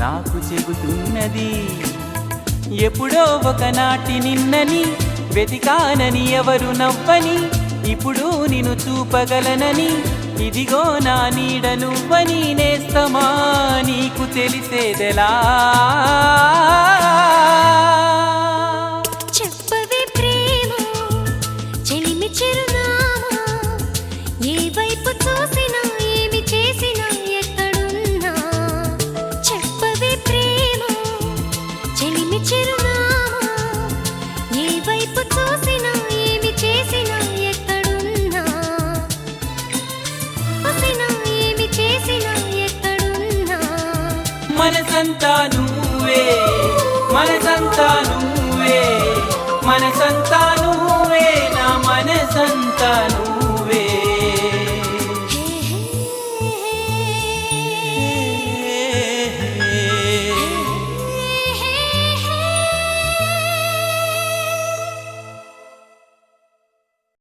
నాకు చెబుతున్నది ఎప్పుడో ఒకనాటి నిన్నని వెతికానని ఎవరు నవ్వని ఇప్పుడు నిన్ను చూపగలనని ఇదిగో నా నీడ నువ్వని నేస్తమా నీకు తెలిసేదెలా చెప్పవే ప్రేమ చెలిమి చిరునామా ఏ వైపు చూసినా ఏమి చేసినా ఎక్కడున్నా చెప్పవే ప్రేమ చెలిమి చిరునామా ఏ వైపు చూసినా ఏమి చేసినా ఎక్కడున్నా చూసినా ఏమి చేసినా ఎక్కడున్నా మనసంతా నువ్వే మనసంతా నువ్వే మనసంతా నువ్వే నా మనసంతా